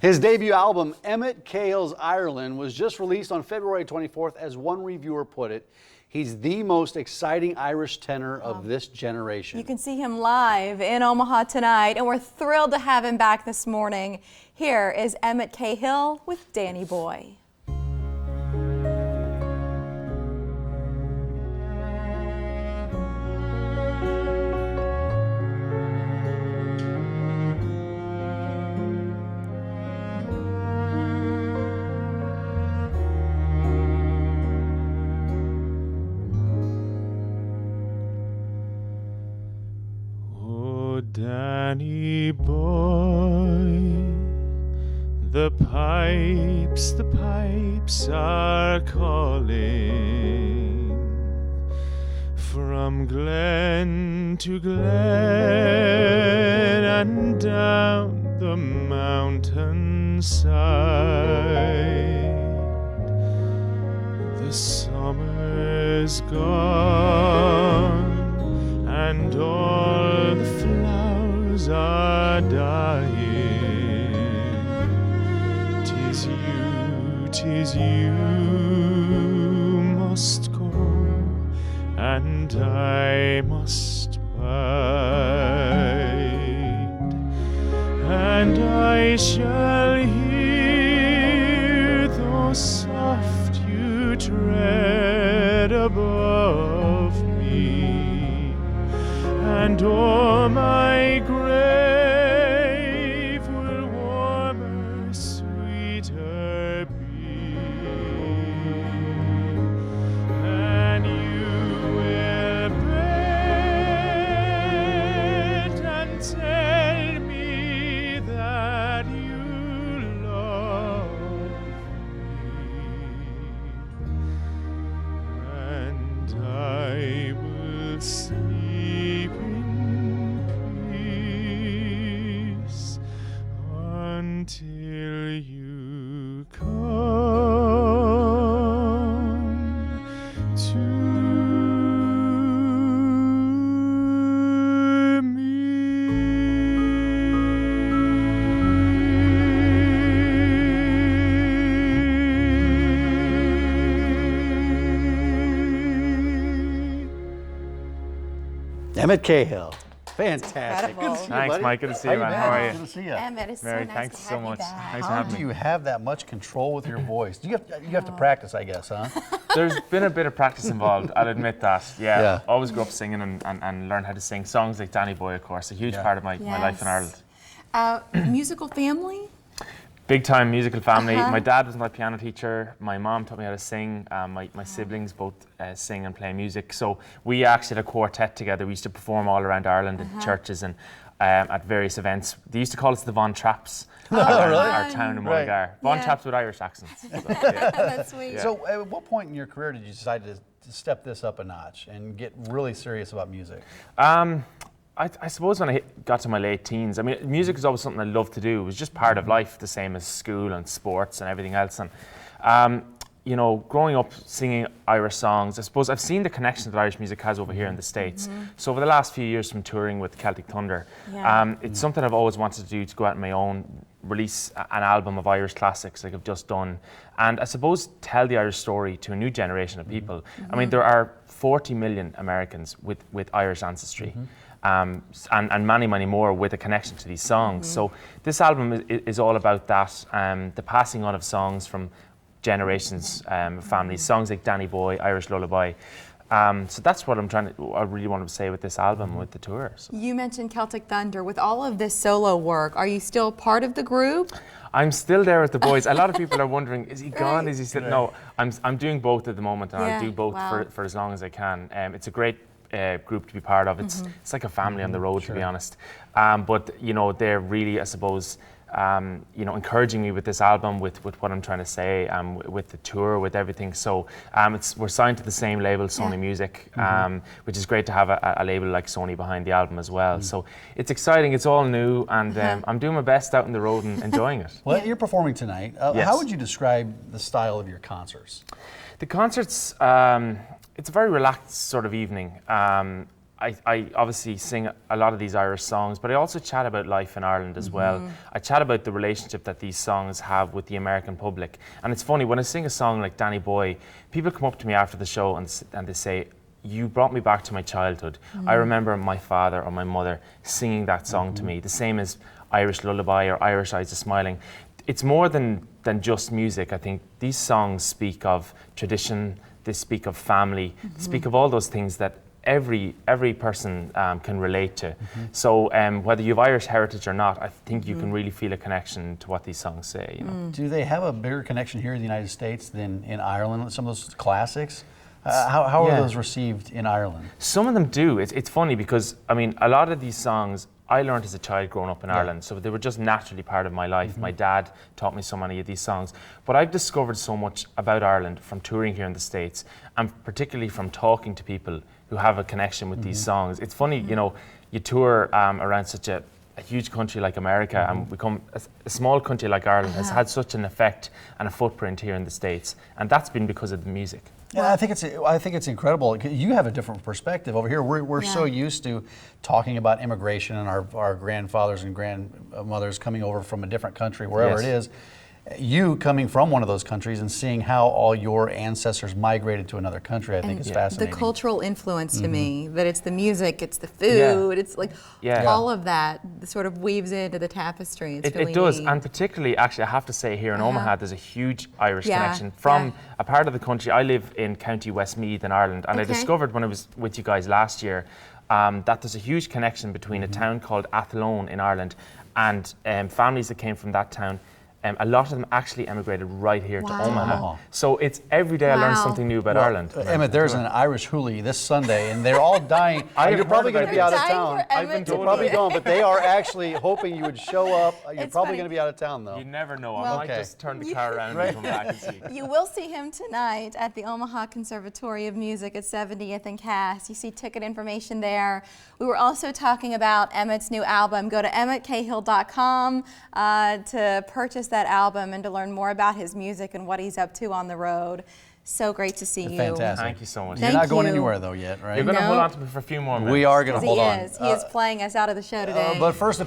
His debut album, Emmet Cahill's Ireland, was just released on February 24th. As one reviewer put it, he's the most exciting Irish tenor of this generation. You can see him live in Omaha tonight, and we're thrilled to have him back this morning. Here is Emmet Cahill with Danny Boy. Danny boy, the pipes are calling from glen to glen and down the mountainside. The summer's gone and all the flowers are dying. 'Tis you must go, and I must bide, and I shall hear those soft you tread above me, and o'er my grave will warmer, sweeter be, and you will bend and tell me that you love me, and I will sleep in peace until you come to Emmet Cahill. Fantastic. Good to see you, Thanks, buddy. Mike. Good to see you, man. How are you? Good to see you. Emmet, it's Mary, so nice thanks to so have much. you back. Thanks for How having do me. you have that much control with your voice? You have to practice, I guess, huh? There's been a bit of practice involved, I'll admit that. Yeah. Always grew up singing and learned how to sing songs like Danny Boy, of course, a huge part of my life in Ireland. Musical family? Big time musical family. My dad was my piano teacher. My mom taught me how to sing. My siblings both sing and play music. So we actually had a quartet together. We used to perform all around Ireland in churches and at various events. They used to call us the Von Trapps. Our town in Mullingar. Von Trapps with Irish accents. So, That's sweet. So at what point in your career did you decide to step this up a notch and get really serious about music? I suppose when I got to my late teens, I mean, music is always something I loved to do. It was just part of life, the same as school and sports and everything else. And, you know, growing up singing Irish songs, I suppose I've seen the connection that Irish music has over here in the States. So over the last few years from touring with Celtic Thunder, it's something I've always wanted to do, to go out on my own, release an album of Irish classics like I've just done, and I suppose tell the Irish story to a new generation of people. I mean, there are 40 million Americans with Irish ancestry. And many, many more with a connection to these songs. So this album is all about that, the passing on of songs from generations of families, songs like Danny Boy, Irish Lullaby. So that's what I really want to say with this album, with the tour. So. You mentioned Celtic Thunder. With all of this solo work, are you still part of the group? I'm still there with the boys. A lot of people are wondering, is he gone? Is he still? No, I'm doing both at the moment, and I'll do both for as long as I can. It's a great group to be part of. It's like a family on the road, to be honest. But you know, they're really, I suppose, you know, encouraging me with this album, with what I'm trying to say, with the tour, with everything. So we're signed to the same label, Sony Music, which is great to have a label like Sony behind the album as well. So it's exciting, it's all new, and I'm doing my best out on the road and enjoying it. Well, you're performing tonight. How would you describe the style of your concerts? The concerts, it's a very relaxed sort of evening. I obviously sing a lot of these Irish songs, but I also chat about life in Ireland as well. I chat about the relationship that these songs have with the American public. And it's funny, when I sing a song like Danny Boy, people come up to me after the show and they say, you brought me back to my childhood. I remember my father or my mother singing that song to me, the same as Irish Lullaby or Irish Eyes Are Smiling. It's more than just music. I think these songs speak of tradition, they speak of family, they speak of all those things that every person can relate to. So whether you have Irish heritage or not, I think you can really feel a connection to what these songs say. You know? Do they have a bigger connection here in the United States than in Ireland? Some of those classics? How are those received in Ireland? Some of them do. It's funny because, I mean, a lot of these songs I learned as a child growing up in Ireland, so they were just naturally part of my life. My dad taught me so many of these songs. But I've discovered so much about Ireland from touring here in the States, and particularly from talking to people who have a connection with these songs. It's funny, you know, you tour around such a huge country like America, and become a small country like Ireland has had such an effect and a footprint here in the States, and that's been because of the music. Yeah, I think it's incredible. You have a different perspective over here. We're so used to talking about immigration and our grandfathers and grandmothers coming over from a different country, wherever it is. You coming from one of those countries and seeing how all your ancestors migrated to another country, I think is fascinating. The cultural influence to me, that it's the music, it's the food, it's like all of that sort of weaves into the tapestry. It's really it does, neat. and particularly, actually, I have to say here in Omaha, there's a huge Irish connection from a part of the country. I live in County Westmeath in Ireland, and I discovered when I was with you guys last year that there's a huge connection between a town called Athlone in Ireland and families that came from that town. A lot of them actually emigrated right here to Omaha. So it's every day I learn something new about Ireland. Emmett, there's an Irish hoolie this Sunday, and they're all dying. You're probably going to be out of town. You're probably going, but they are actually hoping you would show up. You're probably going to be out of town, though. You never know. I might just turn the car around and come back and see. You will see him tonight at the Omaha Conservatory of Music at 70th and Cass. You see ticket information there. We were also talking about Emmett's new album. Go to emmetcahill.com to purchase that album and to learn more about his music and what he's up to on the road. So great to see you. Fantastic. Thank you so much. You're not going anywhere, though, yet, right? You're going to hold on to me for a few more minutes. We are going to hold on. He is playing us out of the show today. But first,